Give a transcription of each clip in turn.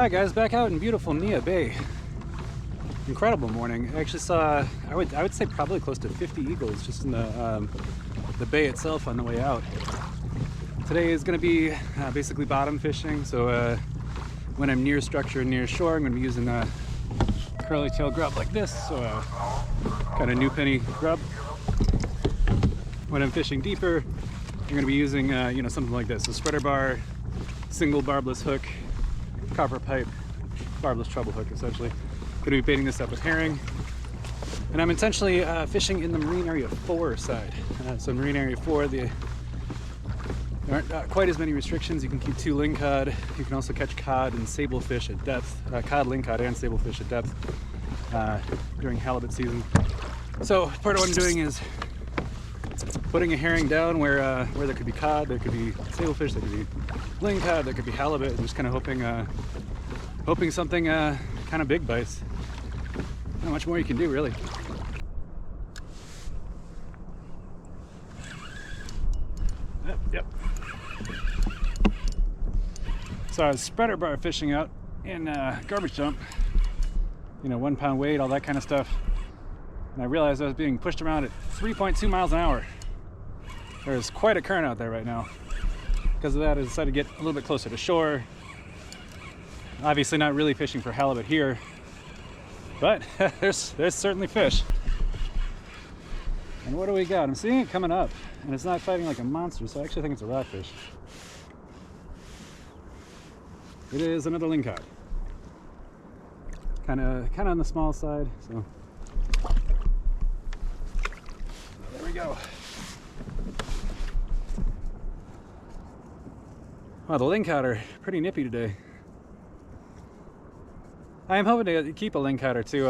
Hi guys, back out in beautiful NEAH Bay. Incredible morning. I actually saw, I would say probably close to 50 eagles just in the bay itself on the way out. Today is going to be basically bottom fishing, so when I'm near structure and near shore, I'm going to be using a curly tail grub like this, so kind of new penny grub. When I'm fishing deeper, I'm going to be using you know, something like this, a spreader bar, single barbless hook, copper pipe, barbless treble hook essentially. Going to be baiting this up with herring. And I'm intentionally fishing in the Marine Area 4 side. So Marine Area 4, there aren't quite as many restrictions. You can keep 2 lingcod. You can also catch cod and sablefish at depth. Cod, lingcod, and sablefish at depth during halibut season. So part of what I'm doing is putting a herring down where there could be cod, there could be sablefish, there could be lingcod, there could be halibut, and just kind of hoping something kind of big bites. Not much more you can do, really. Yep. So I was spreader bar fishing out in garbage dump, you know, 1 pound weight, all that kind of stuff. And I realized I was being pushed around at 3.2 miles an hour. There's quite a current out there right now. Because of that, I decided to get a little bit closer to shore. Obviously not really fishing for halibut here, but there's certainly fish. And what do we got? I'm seeing it coming up, and it's not fighting like a monster, so I actually think it's a rockfish. It is another lingcod. Kind of on the small side, so there we go. Wow, the lingcod are pretty nippy today. I am hoping to keep a lingcod or two,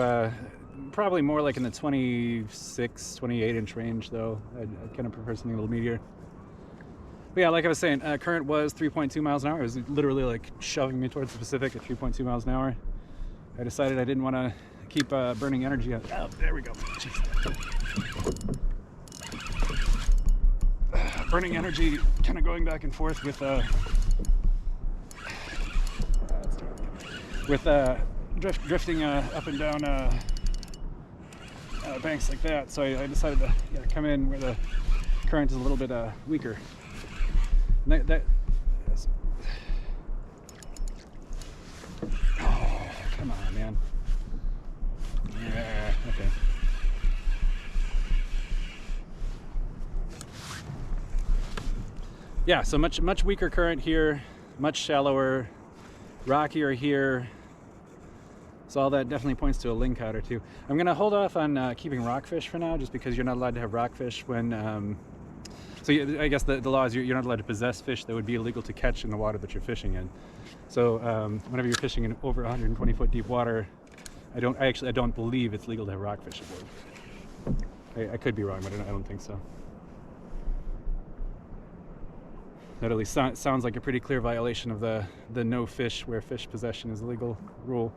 probably more like in the 26, 28 inch range though. I'd kind of prefer something a little meatier. But yeah, like I was saying, current was 3.2 miles an hour. It was literally like shoving me towards the Pacific at 3.2 miles an hour. I decided I didn't want to keep burning energy out. Oh, there we go. Jeez. Burning energy, kind of going back and forth with drifting up and down banks like that. So I decided to come in where the current is a little bit weaker. And oh, come on, man. Yeah, okay. Yeah, so much weaker current here, much shallower, rockier here. So all that definitely points to a lingcod or two. I'm gonna hold off on keeping rockfish for now, just because you're not allowed to have rockfish when. So I guess the law is you're not allowed to possess fish that would be illegal to catch in the water that you're fishing in. So whenever you're fishing in over 120 foot deep water, I don't believe it's legal to have rockfish aboard. I could be wrong, but I don't think so. That at least sounds like a pretty clear violation of the no fish where fish possession is illegal rule.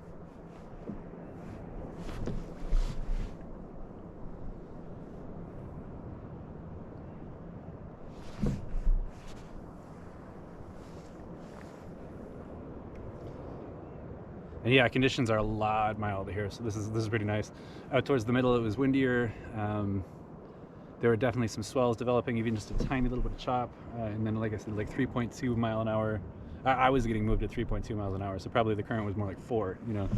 And yeah, conditions are a lot milder here, so this is pretty nice. Out towards the middle, it was windier. There were definitely some swells developing, even just a tiny little bit of chop. And then, like I said, like 3.2 mile an hour. I was getting moved at 3.2 miles an hour, so probably the current was more like 4, you know.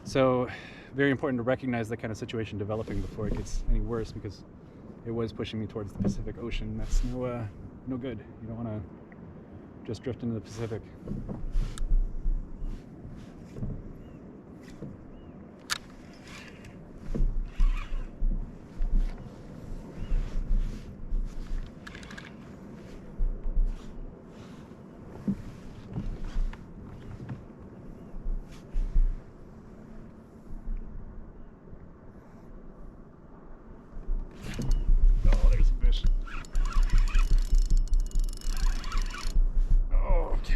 So very important to recognize that kind of situation developing before it gets any worse, because it was pushing me towards the Pacific Ocean. That's no good. You don't want to just drift into the Pacific. Oh, there's a fish. Oh, okay.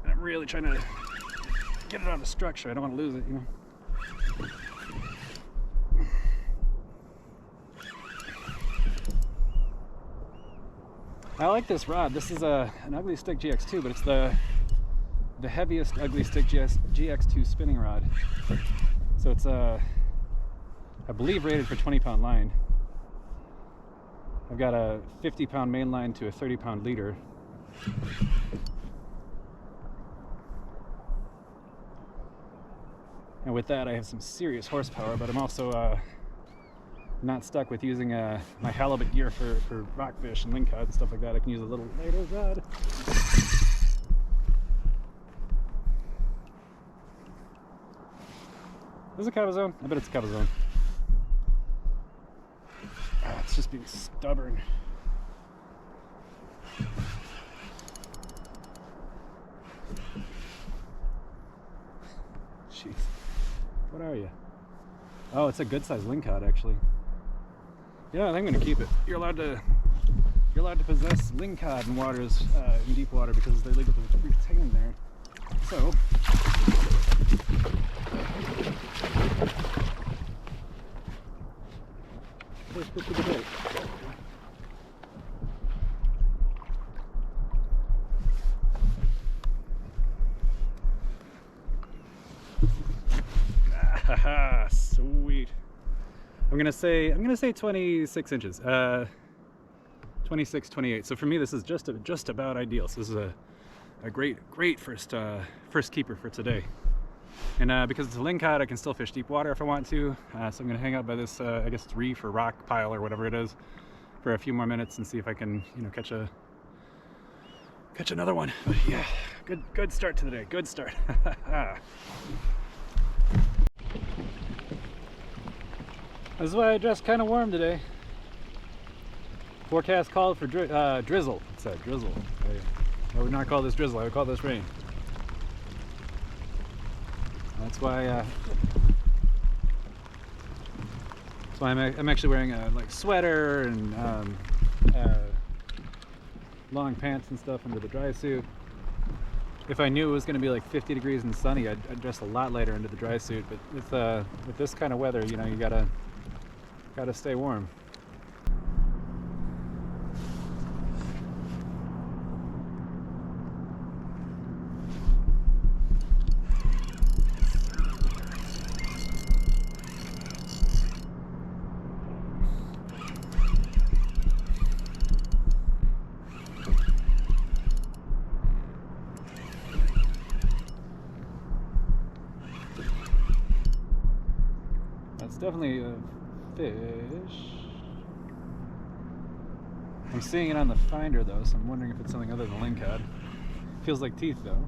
I'm really trying to get it out of structure. I don't want to lose it, you know. I like this rod. This is an Ugly Stick GX2, but it's the heaviest Ugly Stick GX2 spinning rod. So it's I believe rated for 20-pound line. I've got a 50-pound main line to a 30-pound leader. And with that, I have some serious horsepower, but I'm also not stuck with using my halibut gear for rockfish and lingcod and stuff like that. I can use a little lighter rod. Is it a cabezon? I bet it's a cabezon. It's just being stubborn. Jeez. What are you? Oh, it's a good sized lingcod actually. Yeah, I think I'm gonna keep it. You're allowed to possess lingcod in waters, in deep water, because they're legal to retain there. So first fish of the day. Ah, sweet. I'm gonna say 26 inches. 26, 28. So for me, this is just about ideal. So this is a great first keeper for today. And because it's a lingcod, I can still fish deep water if I want to. So I'm gonna hang out by this, I guess it's reef or rock pile or whatever it is, for a few more minutes and see if I can, catch another one. But yeah, good start to the day. Good start. This is why I dressed kind of warm today. Forecast called for drizzle. It said drizzle. I would not call this drizzle. I would call this rain. That's why I'm actually wearing a sweater and long pants and stuff under the dry suit. If I knew it was going to be like 50 degrees and sunny, I'd dress a lot lighter into the dry suit. But with this kind of weather, you gotta stay warm. That's definitely a fish. I'm seeing it on the finder though, so I'm wondering if it's something other than lingcod. Feels like teeth though.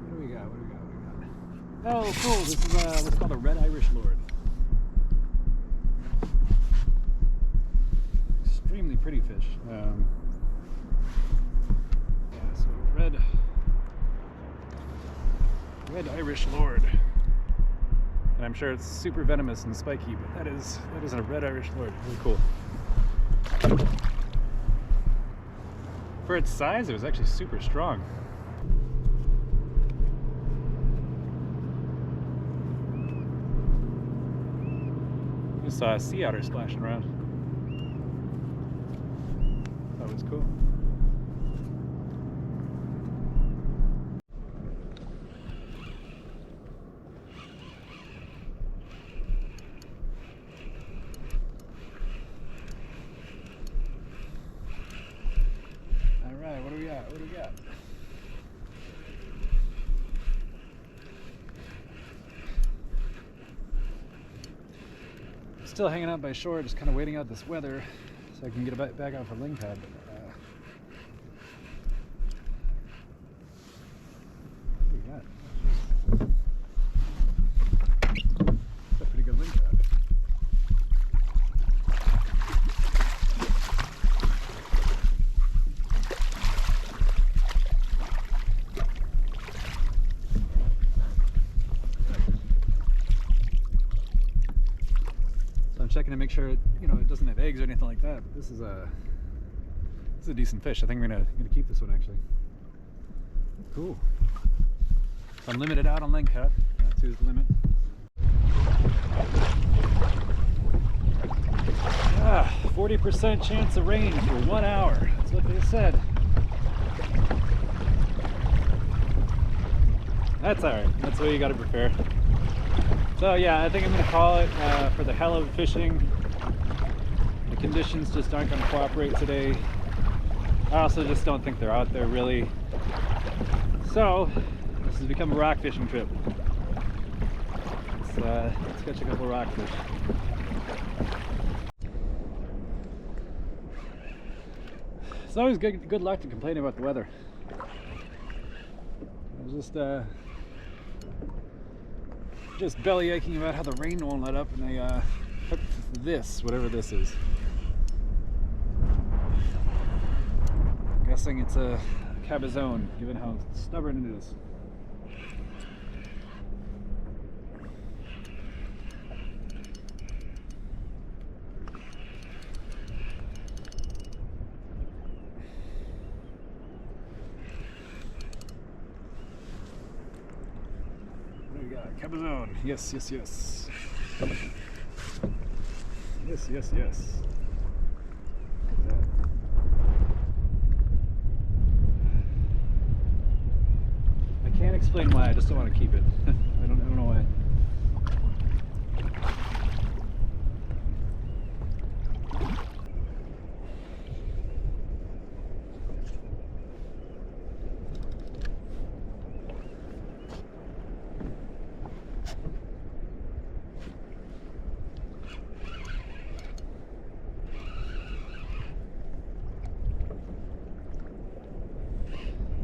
What do we got? Oh, cool! This is what's called a red Irish lord. Extremely pretty fish. Yeah, so red Irish lord, and I'm sure it's super venomous and spiky, but that is a red Irish lord. Really cool. For its size, it was actually super strong. I saw a sea otter splashing around. That was cool. All right, what do we got? Still hanging out by shore, just kind of waiting out this weather so I can get back out for lingcod. What do we got? That's a pretty good lingcod. So I'm checking to make sure it doesn't have eggs or anything like that. But this is This is a decent fish. I think I'm gonna keep this one actually. Cool. So I'm limited out on lingcod. 2 is the limit. 40% chance of rain for 1 hour. That's what they said. That's alright. That's what you gotta prepare. So yeah, I think I'm gonna call it for the halibut fishing. The conditions just aren't gonna cooperate today. I also just don't think they're out there really. So this has become a rock fishing trip. Let's catch a couple rockfish. It's always good luck to complain about the weather. I was just belly aching about how the rain won't let up, and I hooked this, whatever this is. I'm guessing it's a cabezon, given how stubborn it is. Cabezon. Yes, yes, yes. Yes, yes, yes. Look at that. I can't explain why, I just don't want to keep it. I don't know why.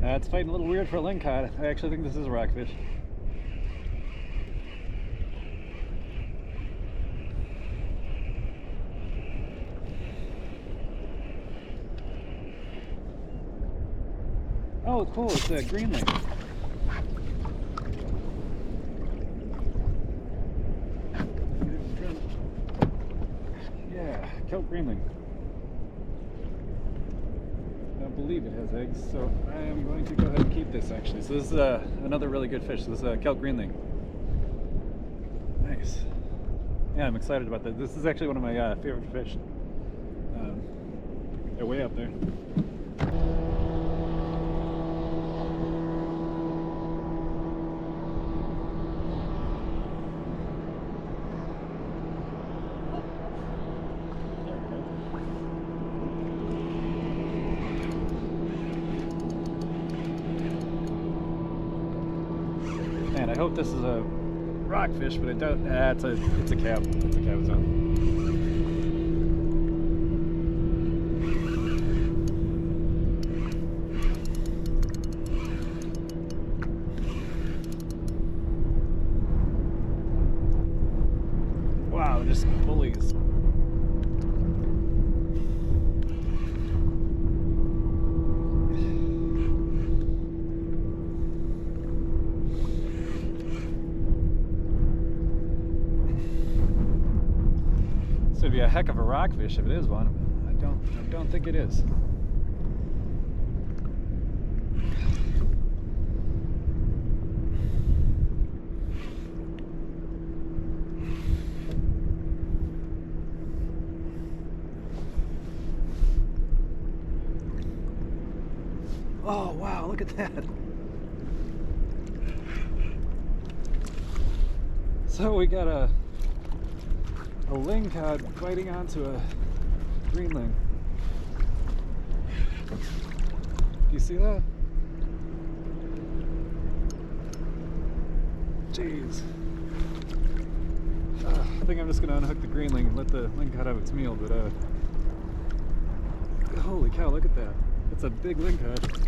It's fighting a little weird for a lingcod. I actually think this is a rockfish. Oh, cool! It's a greenling. Yeah, kelp greenling. I believe it has eggs, so I am going to go ahead and keep this actually. So this is another really good fish. This is a kelp greenling. Nice. Yeah, I'm excited about that. This is actually one of my favorite fish. They're way up there. Man, I hope this is a rockfish, but I doubt. It's a cab. It's a cabezon. Wow, just bullies. This would be a heck of a rockfish if it is one. I don't think it is. Oh wow, look at that. So we got a lingcod biting onto a greenling. Do you see that? Jeez. I think I'm just gonna unhook the greenling and let the lingcod have its meal, but holy cow, look at that. It's a big lingcod.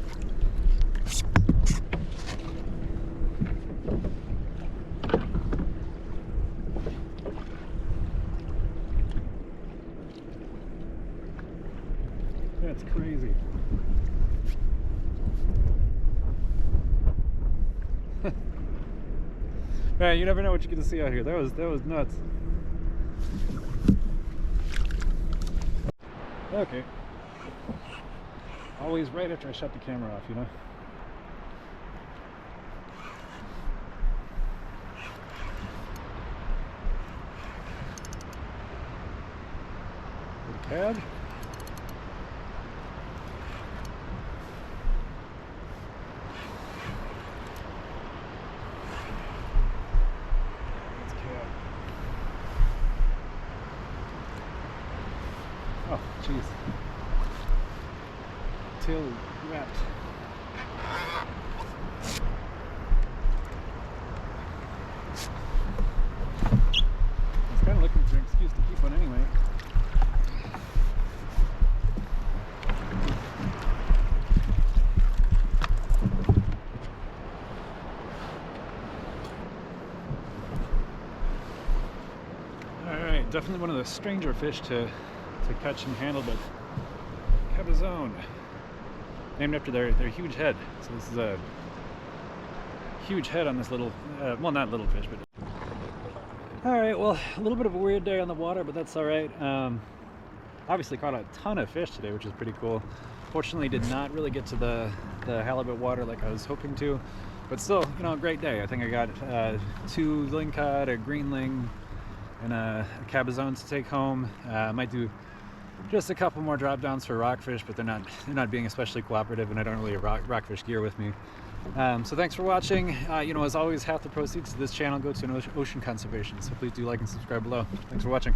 That's crazy. Man, you never know what you're gonna see out here. That was nuts. Okay. Always right after I shut the camera off, you know? Good cab. That's cab. Oh, jeez. Tail wrapped. I was kind of looking for an excuse to keep one anyway. Alright, definitely one of the stranger fish to catch and handle, but cabezon. Named after their huge head. So this is a huge head on this little, well, not little fish, but... Alright, well, a little bit of a weird day on the water, but that's alright. Obviously caught a ton of fish today, which is pretty cool. Fortunately did not really get to the halibut water like I was hoping to, but still, you know, a great day. I think I got 2 lingcod, a green ling, and a cabezon to take home. Might do just a couple more drop downs for rockfish, but they're not being especially cooperative, and I don't really have rockfish gear with me. So thanks for watching. You know, as always, half the proceeds to this channel go to ocean conservation, so please do like and subscribe below. Thanks for watching.